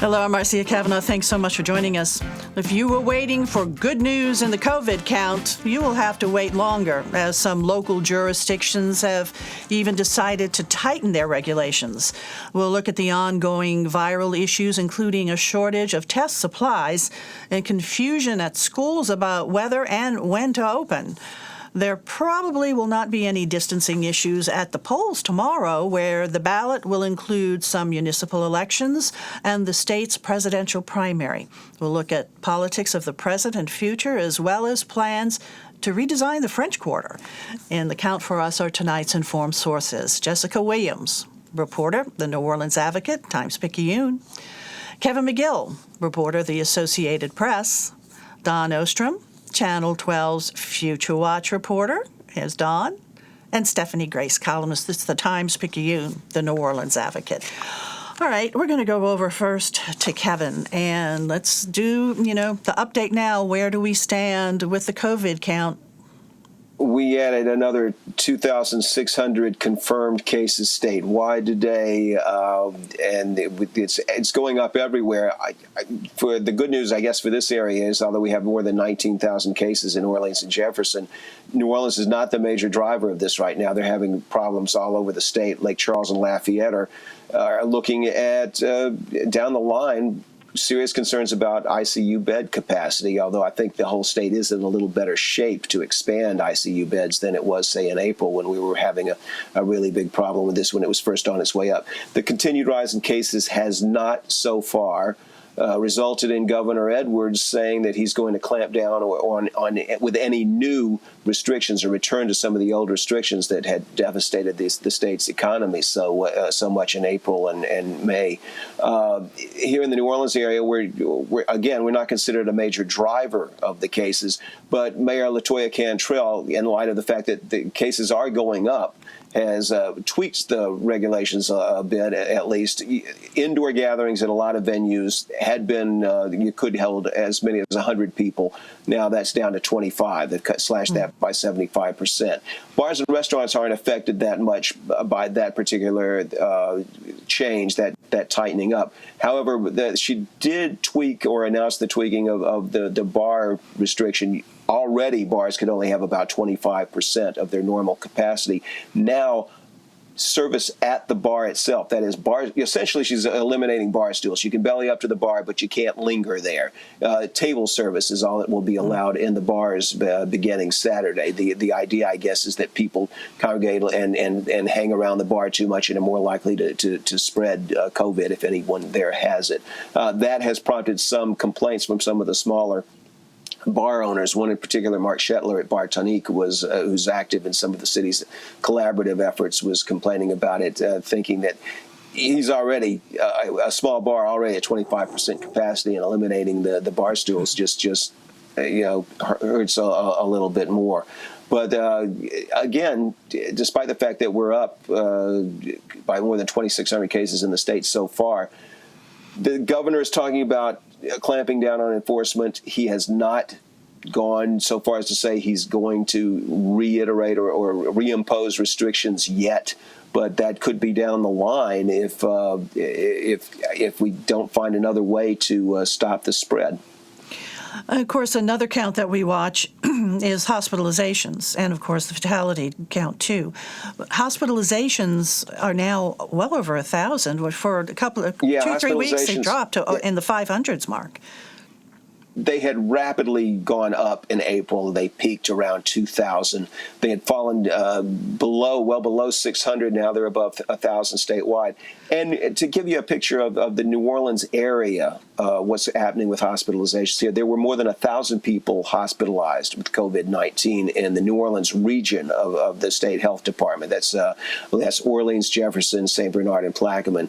Hello, I'm Marcia Cavanaugh. Thanks so much for joining us. If you were waiting for good news in the COVID count, you will have to wait longer, as some local jurisdictions have even decided to tighten their regulations. We'll look at the ongoing viral issues, including a shortage of test supplies and confusion at schools about whether and when to open. There probably will not be any distancing issues at the polls tomorrow, where the ballot will include some municipal elections and the state's presidential primary. We'll look at politics of the present and future, as well as plans to redesign the French Quarter. In the count for us are tonight's informed sources: Jessica Williams, reporter, The New Orleans Advocate, Times-Picayune; Kevin McGill, reporter, The Associated Press; Don Ostrom, Channel 12's Future Watch reporter, is Don; and Stephanie Grace, columnist. This is the Times-Picayune, The New Orleans Advocate. All right, we're going to go over first to Kevin, and let's do, the update now. Where do we stand with the COVID count? We added another 2,600 confirmed cases statewide today, and it's going up everywhere. For the good news, I guess, for this area is, although we have more than 19,000 cases in Orleans and Jefferson, New Orleans is not the major driver of this right now. They're having problems all over the state. Lake Charles and Lafayette are looking at, down the line, serious concerns about ICU bed capacity, although I think the whole state is in a little better shape to expand ICU beds than it was, say, in April, when we were having a really big problem with this when it was first on its way up. The continued rise in cases has not so far resulted in Governor Edwards saying that he's going to clamp down on with any new restrictions or return to some of the old restrictions that had devastated the state's economy so much in April and May. Here in the New Orleans area, we're not considered a major driver of the cases, but Mayor LaToya Cantrell, in light of the fact that the cases are going up, has tweaked the regulations a bit, at least. Indoor gatherings at a lot of venues had been, you could hold as many as 100 people. Now that's down to 25. They've slashed that by 75%. Bars and restaurants aren't affected that much by that particular change, that tightening up. However, she did tweak or announce the tweaking of the bar restriction. Already, bars could only have about 25% of their normal capacity. Now, service at the bar itself, that is, bars, essentially she's eliminating bar stools. You can belly up to the bar, but you can't linger there. Table service is all that will be allowed in the bars beginning Saturday. The idea, I guess, is that people congregate and hang around the bar too much and are more likely to spread COVID if anyone there has it. That has prompted some complaints from some of the smaller bar owners. One in particular, Mark Shetler at Bar Tonique, who's active in some of the city's collaborative efforts, was complaining about it, thinking that he's already a small bar already at 25% capacity, and eliminating the bar stools just hurts a little bit more. But again, despite the fact that we're up by more than 2,600 cases in the state so far, the governor is talking about clamping down on enforcement. He has not gone so far as to say he's going to reiterate or reimpose restrictions yet, but that could be down the line if we don't find another way to stop the spread. Of course, another count that we watch is hospitalizations, and of course the fatality count too. Hospitalizations are now well over 1,000. For a couple of 2-3 weeks, they dropped to in the 500s mark. They had rapidly gone up in April. They peaked around 2,000. They had fallen well below 600. Now they're above 1,000 statewide. And to give you a picture of the New Orleans area, what's happening with hospitalizations here, there were more than 1,000 people hospitalized with COVID-19 in the New Orleans region of the state health department. That's Orleans, Jefferson, St. Bernard, and Plaquemine.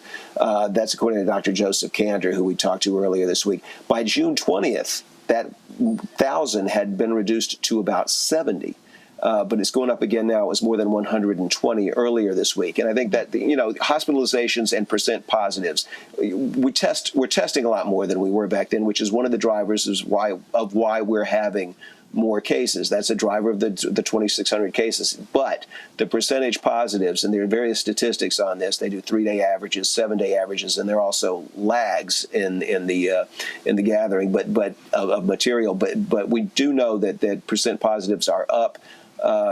That's according to Dr. Joseph Kander, who we talked to earlier this week. By June 20th, that 1,000 had been reduced to about 70. But it's going up again now. It was more than 120 earlier this week. And I think that, hospitalizations and percent positives, we're testing a lot more than we were back then, which is one of the drivers of why we're having more cases. That's a driver of the 2,600 cases. But the percentage positives, and there are various statistics on this. They do 3-day averages, 7-day averages, and there are also lags in the gathering, but of material. But we do know that percent positives are up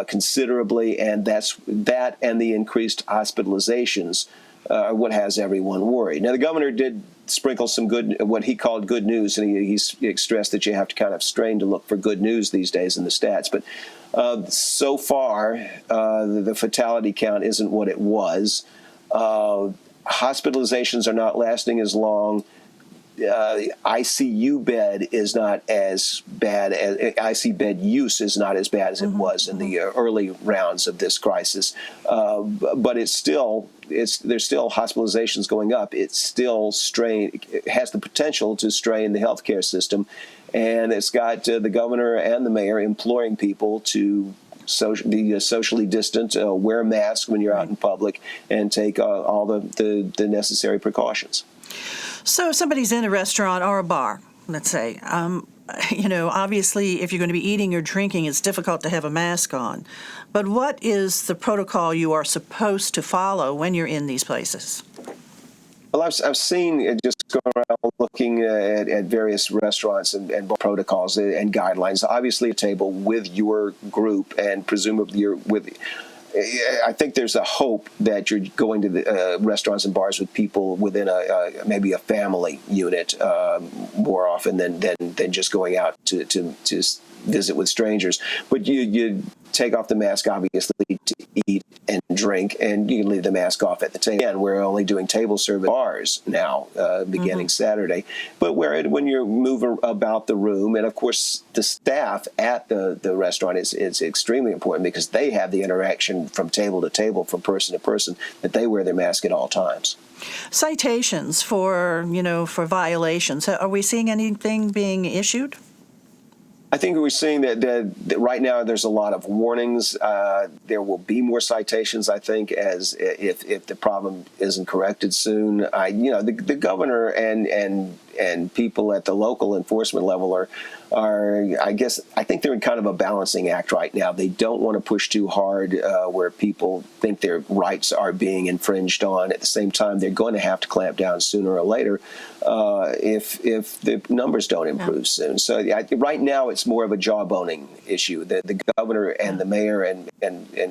considerably, and that and the increased hospitalizations are what has everyone worried. Now, the governor did sprinkle some what he called good news, and he stressed that you have to kind of strain to look for good news these days in the stats. But so far, the fatality count isn't what it was. Hospitalizations are not lasting as long. ICU bed is not as bad as ICU bed use is not as bad as it was in the early rounds of this crisis, but there's still hospitalizations going up. It has the potential to strain the healthcare system, and it's got the governor and the mayor imploring people to be socially distant, wear masks when you're out in public, and take all the necessary precautions. So if somebody's in a restaurant or a bar, let's say, obviously if you're going to be eating or drinking, it's difficult to have a mask on. But what is the protocol you are supposed to follow when you're in these places? Well, I've seen just going around looking at various restaurants and protocols and guidelines. Obviously, a table with your group, and presumably you're with. I think there's a hope that you're going to the restaurants and bars with people within maybe a family unit more often than just going out to visit with strangers. But you take off the mask, obviously, to eat and drink, and you can leave the mask off at the table. Again, we're only doing table service bars now, beginning Saturday. But when you're moving about the room, and of course the staff at the restaurant is extremely important, because they have the interaction from table to table, from person to person, that they wear their mask at all times. Citations for violations. Are we seeing anything being issued? I think we're seeing that right now there's a lot of warnings. There will be more citations, I think, as if the problem isn't corrected soon. The governor and people at the local enforcement level are I think they're in kind of a balancing act right now. They don't want to push too hard where people think their rights are being infringed on. At the same time, they're going to have to clamp down sooner or later if the numbers don't improve soon. So right now, it's more of a jawboning issue. The governor and the mayor and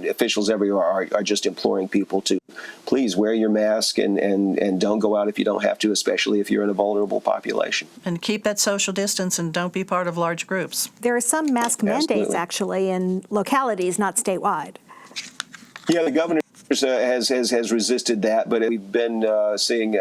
officials everywhere are just imploring people to please wear your mask and don't go out if you don't have to, especially if you're in a vulnerable population. And keep that social distance and don't be part of large groups. There are some mask mandates, actually, in localities, not statewide. Yeah, the governor has resisted that, but we've been seeing.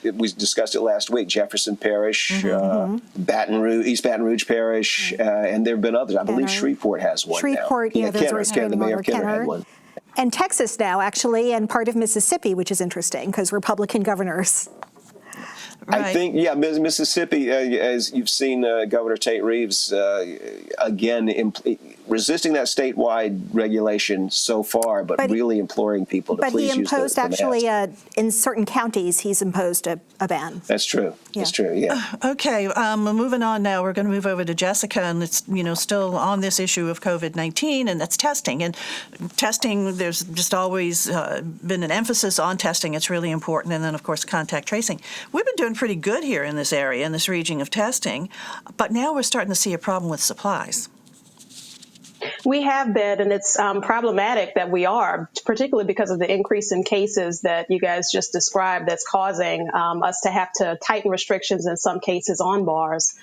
We discussed it last week. Jefferson Parish, East Baton Rouge Parish, and there have been others. I believe Shreveport has one now. Shreveport, those are restraining order. Kenner had one. And Texas now, actually, and part of Mississippi, which is interesting because Republican governors. Right. I think, Mississippi, as you've seen Governor Tate Reeves, again, resisting that statewide regulation so far, but really imploring people to please use the mask. But he imposed, actually, in certain counties, he's imposed a ban. That's true. Yeah. That's true, yeah. Okay, moving on now. We're going to move over to Jessica, and it's, still on this issue of COVID-19, and that's testing. And testing, there's just always been an emphasis on testing. It's really important. And then, of course, contact tracing. We've been doing pretty good here in this area, in this region of testing, but now we're starting to see a problem with supplies. We have been, and it's problematic that we are, particularly because of the increase in cases that you guys just described that's causing us to have to tighten restrictions in some cases on bars.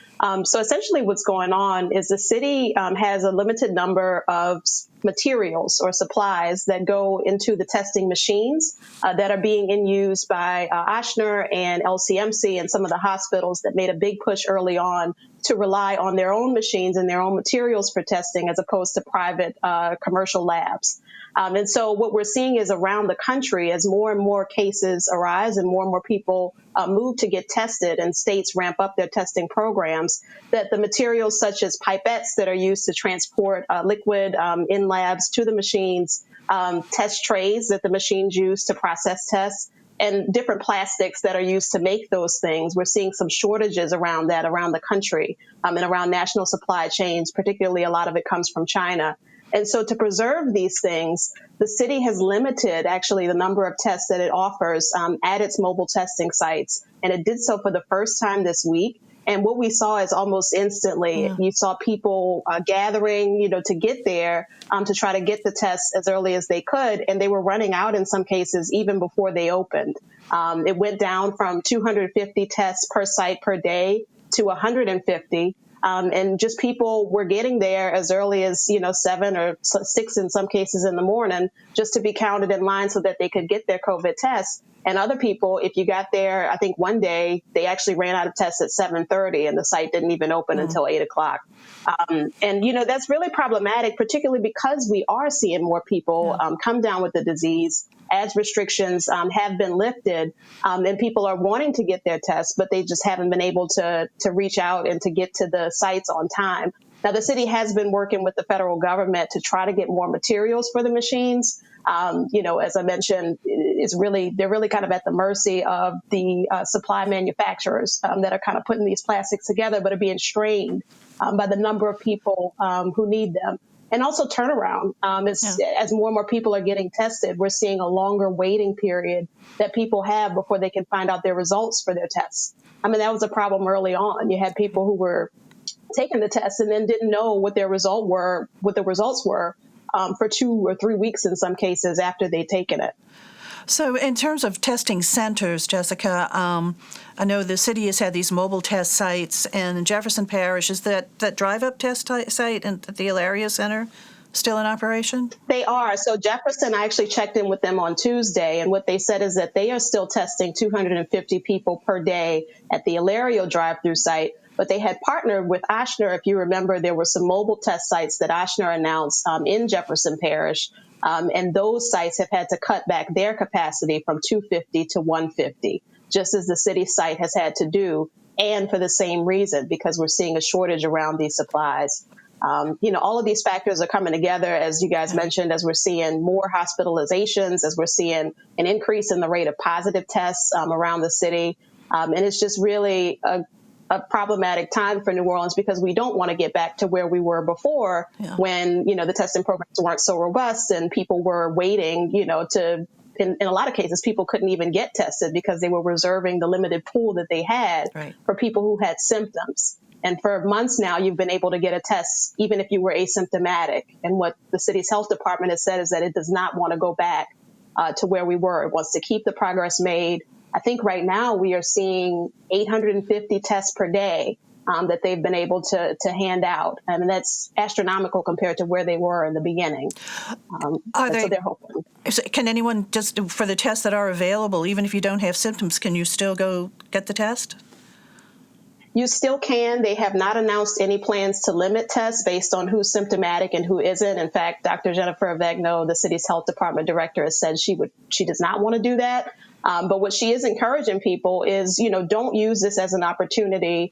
So essentially what's going on is the city has a limited number of materials or supplies that go into the testing machines that are being in use by Ochsner and LCMC and some of the hospitals that made a big push early on to rely on their own machines and their own materials for testing as opposed to private commercial labs. And so what we're seeing is around the country, as more and more cases arise and more people move to get tested and states ramp up their testing programs, that the materials such as pipettes that are used to transport liquid in labs to the machines, test trays that the machines use to process tests, and different plastics that are used to make those things. We're seeing some shortages around that around the country and around national supply chains, particularly a lot of it comes from China. And so to preserve these things, the city has limited actually the number of tests that it offers at its mobile testing sites. And it did so for the first time this week. And what we saw is almost instantly, you saw people gathering, to get there to try to get the tests as early as they could. And they were running out in some cases even before they opened. It went down from 250 tests per site per day to 150. And just people were getting there as early as, 7 or 6 in some cases in the morning just to be counted in line so that they could get their COVID tests. And other people, if you got there, I think one day they actually ran out of tests at 7:30 and the site didn't even open until 8 o'clock. And, that's really problematic, particularly because we are seeing more people come down with the disease as restrictions have been lifted and people are wanting to get their tests, but they just haven't been able to reach out and to get to the sites on time. Now, the city has been working with the federal government to try to get more materials for the machines. As I mentioned, they're really kind of at the mercy of the supply manufacturers that are kind of putting these plastics together, but are being strained by the number of people who need them. And also turnaround. As more and more people are getting tested, we're seeing a longer waiting period that people have before they can find out their results for their tests. I mean, that was a problem early on. You had people who were taking the test and then didn't know what the results were for 2 or 3 weeks in some cases after they'd taken it. So in terms of testing centers, Jessica, I know the city has had these mobile test sites, and in Jefferson Parish, is that drive-up test site at the Ilaria Center still in operation? They are. So Jefferson, I actually checked in with them on Tuesday, and what they said is that they are still testing 250 people per day at the Ilaria drive-through site. But they had partnered with Ochsner. If you remember, there were some mobile test sites that Ochsner announced in Jefferson Parish. And those sites have had to cut back their capacity from 250 to 150, just as the city site has had to do, and for the same reason, because we're seeing a shortage around these supplies. All of these factors are coming together, as you guys mentioned, as we're seeing more hospitalizations, as we're seeing an increase in the rate of positive tests around the city. And it's just really a problematic time for New Orleans because we don't want to get back to where we were before when, the testing programs weren't so robust and people were waiting, in a lot of cases, people couldn't even get tested because they were reserving the limited pool that they had for people who had symptoms. And for months now, you've been able to get a test even if you were asymptomatic. And what the city's health department has said is that it does not want to go back to where we were. It wants to keep the progress made. I think right now we are seeing 850 tests per day that they've been able to hand out. And that's astronomical compared to where they were in the beginning. So they're hoping. Can anyone just, for the tests that are available, even if you don't have symptoms, can you still go get the test? You still can. They have not announced any plans to limit tests based on who's symptomatic and who isn't. In fact, Dr. Jennifer Avegno, the city's health department director, has said she does not want to do that. But what she is encouraging people is, don't use this as an opportunity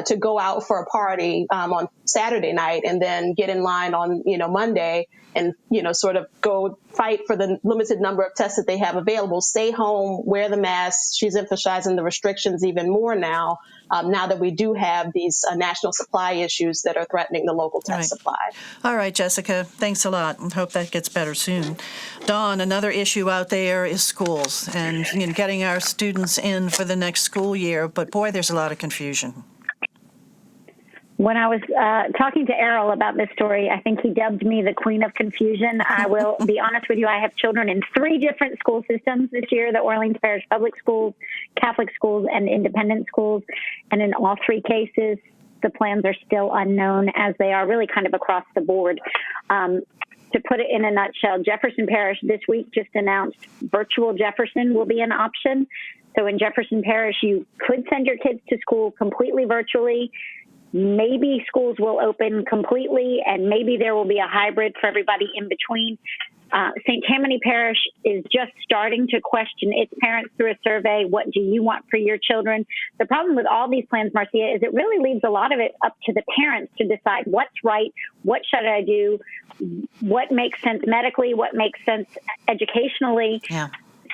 to go out for a party on Saturday night and then get in line on, Monday and, sort of go fight for the limited number of tests that they have available. Stay home, wear the mask. She's emphasizing the restrictions even more now that we do have these national supply issues that are threatening the local test supply. All right, Jessica, thanks a lot. I hope that gets better soon. Dawn, another issue out there is schools and getting our students in for the next school year. But boy, there's a lot of confusion. When I was talking to Errol about this story, I think he dubbed me the queen of confusion. I will be honest with you. I have children in 3 different school systems this year, the Orleans Parish Public Schools, Catholic schools, and independent schools. And in all 3 cases, the plans are still unknown, as they are really kind of across the board. To put it in a nutshell, Jefferson Parish this week just announced virtual Jefferson will be an option. So in Jefferson Parish, you could send your kids to school completely virtually. Maybe schools will open completely, and maybe there will be a hybrid for everybody in between. St. Tammany Parish is just starting to question its parents through a survey. What do you want for your children? The problem with all these plans, Marcia, is it really leaves a lot of it up to the parents to decide what's right, what should I do, what makes sense medically, what makes sense educationally. Yeah.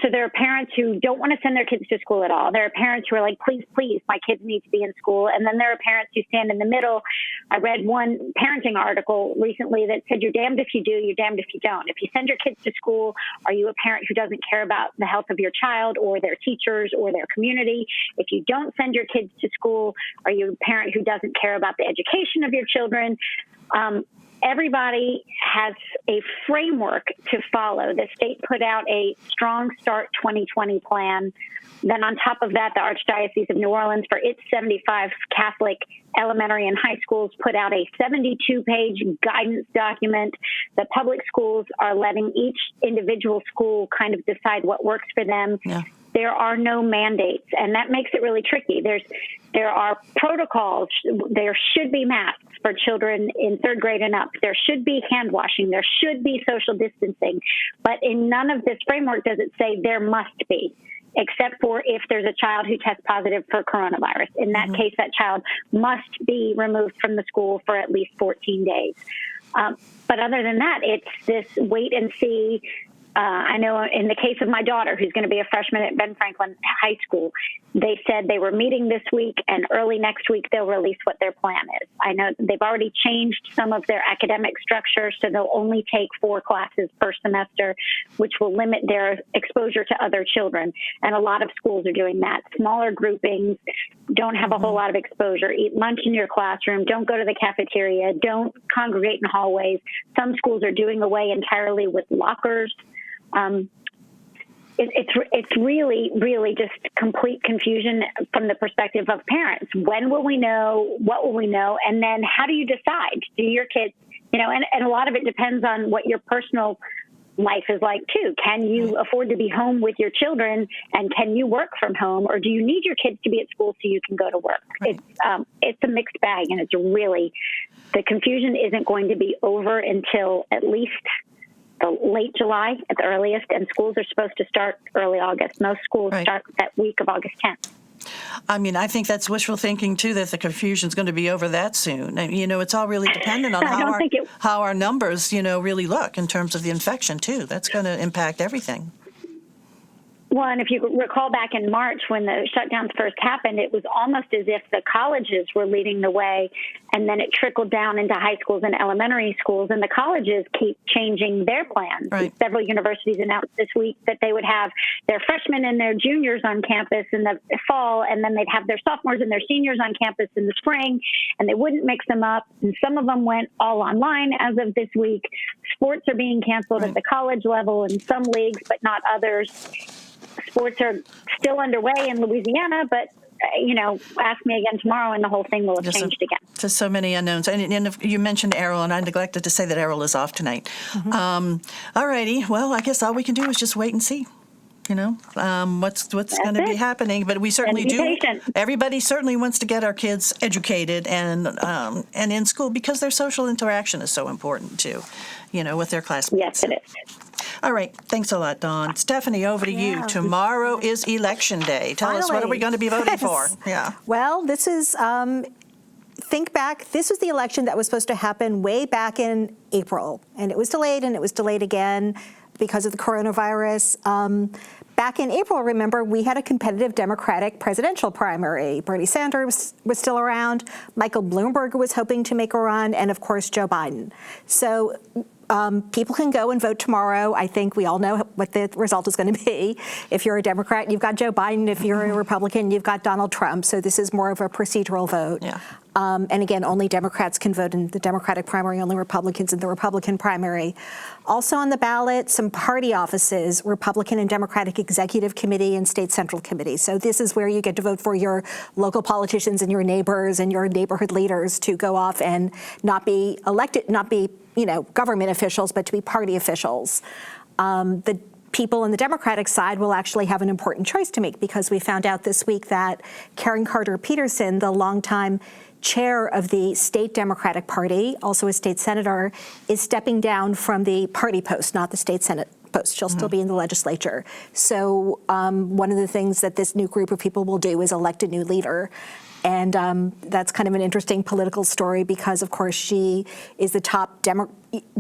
So there are parents who don't want to send their kids to school at all. There are parents who are like, please, please, my kids need to be in school. And then there are parents who stand in the middle. I read one parenting article recently that said, you're damned if you do, you're damned if you don't. If you send your kids to school, are you a parent who doesn't care about the health of your child or their teachers or their community? If you don't send your kids to school, are you a parent who doesn't care about the education of your children? Everybody has a framework to follow. The state put out a Strong Start 2020 plan. Then on top of that, the Archdiocese of New Orleans, for its 75 Catholic elementary and high schools, put out a 72-page guidance document that public schools are letting each individual school kind of decide what works for them. Yeah. There are no mandates, and that makes it really tricky. There are protocols. There should be masks for children in third grade and up. There should be hand washing. There should be social distancing. But in none of this framework does it say there must be, except for if there's a child who tests positive for coronavirus. In that case, that child must be removed from the school for at least 14 days. But other than that, it's this wait and see. I know in the case of my daughter, who's going to be a freshman at Ben Franklin High School, they said they were meeting this week, and early next week they'll release what their plan is. I know they've already changed some of their academic structure, so they'll only take 4 classes per semester, which will limit their exposure to other children. And a lot of schools are doing that. Smaller groupings, don't have a whole lot of exposure. Eat lunch in your classroom. Don't go to the cafeteria. Don't congregate in hallways. Some schools are doing away entirely with lockers. It's really, really just complete confusion from the perspective of parents. When will we know? What will we know? And then how do you decide? Do your kids, and a lot of it depends on what your personal life is like too. Can you afford to be home with your children, and can you work from home, or do you need your kids to be at school so you can go to work? Right. It's a mixed bag, and the confusion isn't going to be over until at least late July at the earliest, and schools are supposed to start early August. Most schools start that week of August 10th. I mean, I think that's wishful thinking, too, that the confusion's going to be over that soon. And, it's all really dependent on how our numbers, really look in terms of the infection, too. That's going to impact everything. Well, and if you recall back in March when the shutdowns first happened, it was almost as if the colleges were leading the way, and then it trickled down into high schools and elementary schools, and the colleges keep changing their plans. Right. Several universities announced this week that they would have their freshmen and their juniors on campus in the fall, and then they'd have their sophomores and their seniors on campus in the spring, and they wouldn't mix them up. And some of them went all online as of this week. Sports are being canceled at the college level in some leagues, but not others. Sports are still underway in Louisiana, but, ask me again tomorrow and the whole thing will have changed again. Just so many unknowns. And you mentioned Errol, and I neglected to say that Errol is off tonight. All righty. Well, I guess all we can do is just wait and see. What's going to be happening, but we certainly do. Patient. Everybody certainly wants to get our kids educated and in school, because their social interaction is so important too, with their classmates. Yes, it is. All right. Thanks a lot, Dawn. Stephanie, over to you. Tomorrow is Election Day. Tell us, what are we going to be voting for? Yeah. Well, this is, think back, this was the election that was supposed to happen way back in April, and it was delayed, and it was delayed again because of the coronavirus. Back in April, remember, we had a competitive Democratic presidential primary. Bernie Sanders was still around. Michael Bloomberg was hoping to make a run, and of course, Joe Biden. So people can go and vote tomorrow. I think we all know what the result is going to be. If you're a Democrat, you've got Joe Biden. If you're a Republican, you've got Donald Trump. So this is more of a procedural vote. Yeah. And again, only Democrats can vote in the Democratic primary, only Republicans in the Republican primary. Also on the ballot, some party offices, Republican and Democratic Executive Committee and State Central Committee. So this is where you get to vote for your local politicians and your neighbors and your neighborhood leaders to go off and not be elected, not be, government officials, but to be party officials. The people on the Democratic side will actually have an important choice to make, because we found out this week that Karen Carter Peterson, the longtime chair of the state Democratic Party, also a state senator, is stepping down from the party post, not the state Senate post. She'll still be in the legislature. So one of the things that this new group of people will do is elect a new leader. And that's kind of an interesting political story because, of course, she is the top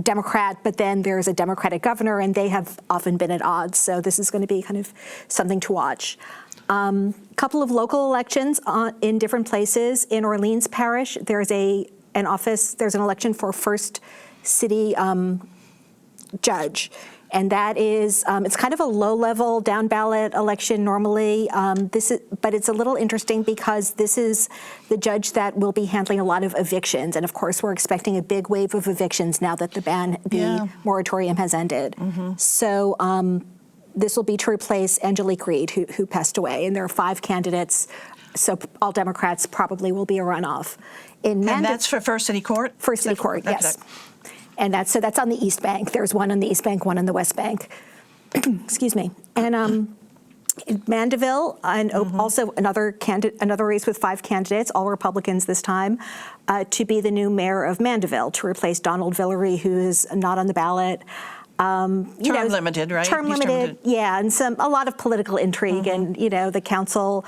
Democrat, but then there's a Democratic governor, and they have often been at odds. So this is going to be kind of something to watch. Couple of local elections in different places. In Orleans Parish, there's an election for first city judge. And that is, it's kind of a low-level, down-ballot election normally. But it's a little interesting because this is the judge that will be handling a lot of evictions. And of course, we're expecting a big wave of evictions now that the moratorium has ended. So this will be to replace Angelique Reed, who passed away. And there are 5 candidates, so all Democrats probably will be a runoff. And that's for First City Court? First City Court, yes. And that's on the East Bank. There's one on the East Bank, one on the West Bank. Excuse me. And in Mandeville, and also another race with 5 candidates, all Republicans this time, to be the new mayor of Mandeville to replace Donald Villery, who is not on the ballot. Term limited, right? Term limited, yeah, and a lot of political intrigue, and the council.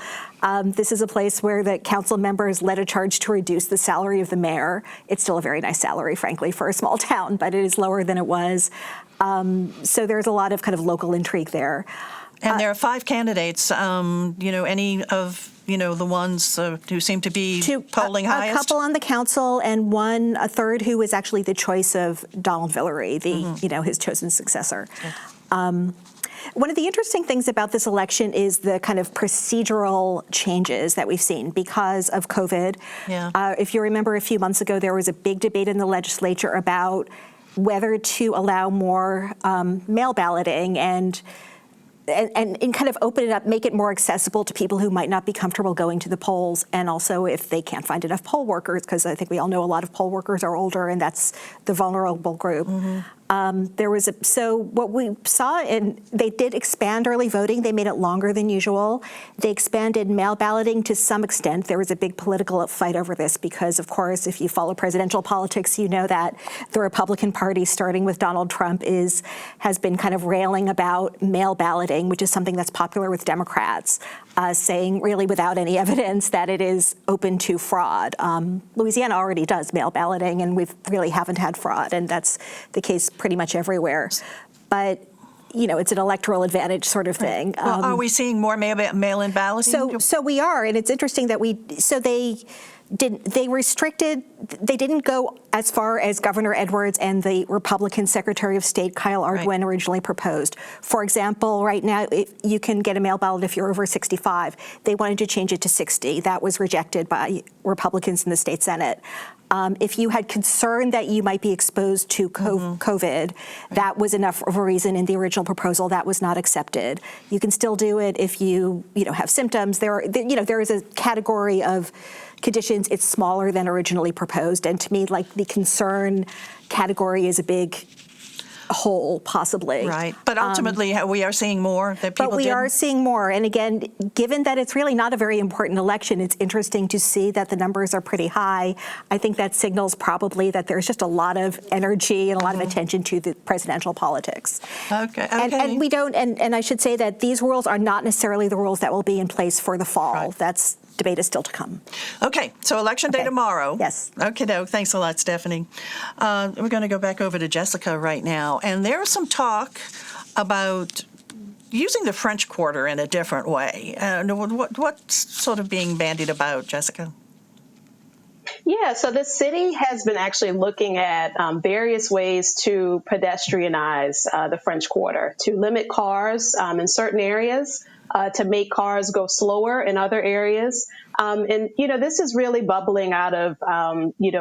This is a place where the council members led a charge to reduce the salary of the mayor. It's still a very nice salary, frankly, for a small town, but it is lower than it was. So there's a lot of kind of local intrigue there. And there are 5 candidates. Any of the ones who seem to be polling highest? A couple on the council, and a third who was actually the choice of Donald Villery, his chosen successor. Okay. One of the interesting things about this election is the kind of procedural changes that we've seen because of COVID. Yeah. If you remember, a few months ago, there was a big debate in the legislature about whether to allow more mail balloting and kind of open it up, make it more accessible to people who might not be comfortable going to the polls, and also if they can't find enough poll workers, because I think we all know a lot of poll workers are older, and that's the vulnerable group. So what we saw, and they did expand early voting. They made it longer than usual. They expanded mail balloting to some extent. There was a big political fight over this because, of course, if you follow presidential politics, you know that the Republican Party, starting with Donald Trump, has been kind of railing about mail balloting, which is something that's popular with Democrats, saying really without any evidence that it is open to fraud. Louisiana already does mail balloting, and we really haven't had fraud, and that's the case pretty much everywhere. But, it's an electoral advantage sort of thing. Well, are we seeing more mail-in balloting? So we are, and it's interesting that they didn't go as far as Governor Edwards and the Republican Secretary of State, Kyle Ardoin, originally proposed. For example, right now, you can get a mail ballot if you're over 65. They wanted to change it to 60. That was rejected by Republicans in the state Senate. If you had concern that you might be exposed to COVID, that was enough of a reason in the original proposal. That was not accepted. You can still do it if you have symptoms. There is a category of conditions. It's smaller than originally proposed, and to me, like, the concern category is a big hole, possibly. Right. But ultimately, we are seeing more that people But we are seeing more. And again, given that it's really not a very important election, it's interesting to see that the numbers are pretty high. I think that signals probably that there's just a lot of energy and a lot of attention to the presidential politics. Okay. And we don't, and I should say that these rules are not necessarily the rules that will be in place for the fall. Right. Debate is still to come. Okay, so election day tomorrow. Yes. Okay, thanks a lot, Stephanie. We're going to go back over to Jessica right now. And there's some talk about using the French Quarter in a different way. What's sort of being bandied about, Jessica? Yeah, so the city has been actually looking at various ways to pedestrianize the French Quarter, to limit cars in certain areas, to make cars go slower in other areas. And, this is really bubbling out of,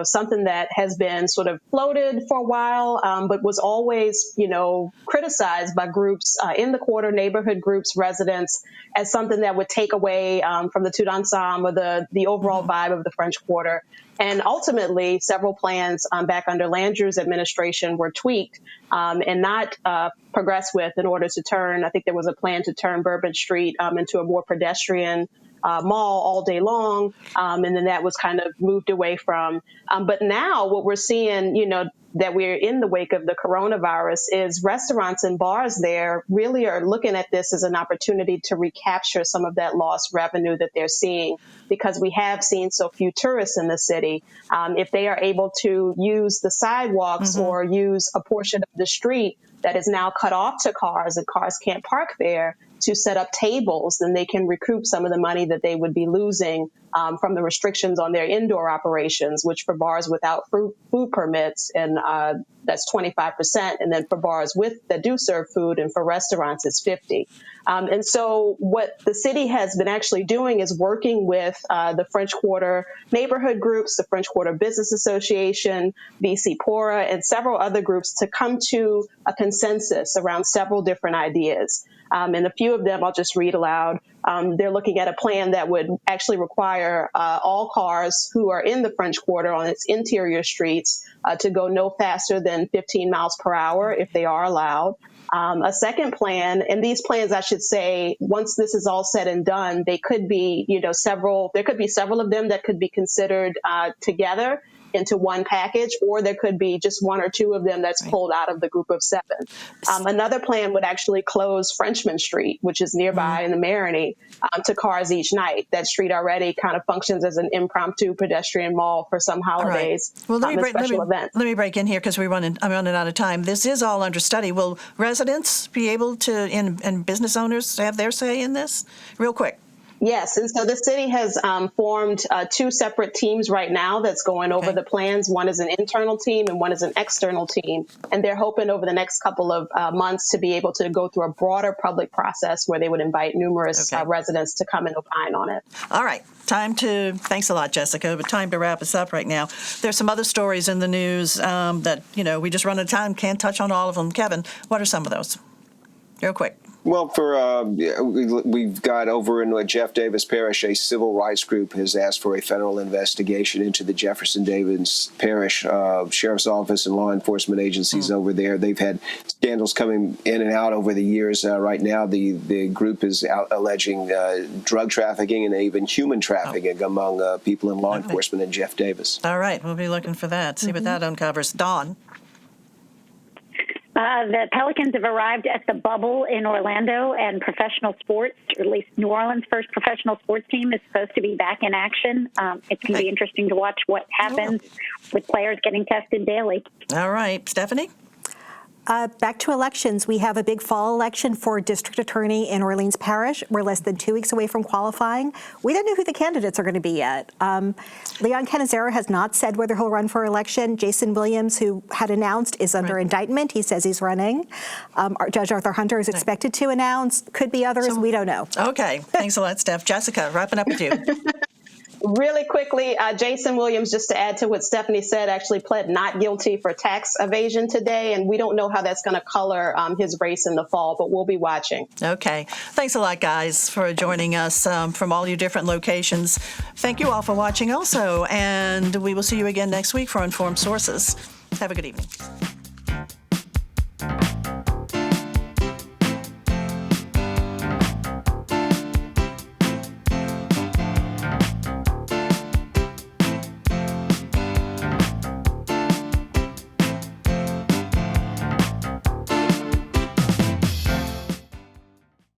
something that has been sort of floated for a while, but was always, criticized by groups in the quarter, neighborhood groups, residents, as something that would take away from the tout ensemble, the overall vibe of the French Quarter. And ultimately, several plans back under Landrieu's administration were tweaked and not progressed with in order to turn, I think there was a plan to turn Bourbon Street into a more pedestrian mall all day long. And then that was kind of moved away from. But now what we're seeing, that we're in the wake of the coronavirus is restaurants and bars there really are looking at this as an opportunity to recapture some of that lost revenue that they're seeing, because we have seen so few tourists in the city. If they are able to use the sidewalks or use a portion of the street that is now cut off to cars and cars can't park there to set up tables, then they can recoup some of the money that they would be losing from the restrictions on their indoor operations, which for bars without food permits, and that's 25%. And then for bars that do serve food and for restaurants, it's 50. And so what the city has been actually doing is working with the French Quarter neighborhood groups, the French Quarter Business Association, VC Pora, and several other groups to come to a consensus around several different ideas. And a few of them I'll just read aloud. They're looking at a plan that would actually require all cars who are in the French Quarter on its interior streets to go no faster than 15 miles per hour if they are allowed. A second plan, and these plans, I should say, once this is all said and done, they could be, there could be several of them that could be considered together into one package, or there could be just one or two of them that's pulled out of the group of seven. Another plan would actually close Frenchman Street, which is nearby in the Marigny, to cars each night. That street already kind of functions as an impromptu pedestrian mall for some holidays and special events. Let me break in here because I'm running out of time. This is all under study. Will residents be able to, and business owners, have their say in this? Real quick. Yes, and so the city has formed two separate teams right now that's going over the plans. One is an internal team and one is an external team. And they're hoping over the next couple of months to be able to go through a broader public process where they would invite numerous residents to come and opine on it. All right. Thanks a lot, Jessica, but time to wrap us up right now. There's some other stories in the news that, we just run out of time, can't touch on all of them. Kevin, what are some of those? Real quick. Well, we've got over in Jeff Davis Parish, a civil rights group has asked for a federal investigation into the Jefferson Davis Parish Sheriff's Office and law enforcement agencies over there. They've had scandals coming in and out over the years. Right now, the group is alleging drug trafficking and even human trafficking among people in law enforcement in Jeff Davis. All right. We'll be looking for that. See what that uncovers. Dawn. The Pelicans have arrived at the bubble in Orlando, and professional sports, or at least New Orleans' first professional sports team, is supposed to be back in action. It's going to be interesting to watch what happens with players getting tested daily. All right. Stephanie? Back to elections. We have a big fall election for district attorney in Orleans Parish. We're less than 2 weeks away from qualifying. We don't know who the candidates are going to be yet. Leon Canizero has not said whether he'll run for election. Jason Williams, who had announced, is under indictment. He says he's running. Judge Arthur Hunter is expected to announce. Could be others. We don't know. Okay. Thanks a lot, Steph. Jessica, wrapping up with you. Really quickly, Jason Williams, just to add to what Stephanie said, actually pled not guilty for tax evasion today, and we don't know how that's going to color his race in the fall, but we'll be watching. Okay. Thanks a lot, guys, for joining us from all your different locations. Thank you all for watching also, and we will see you again next week for Informed Sources. Have a good evening.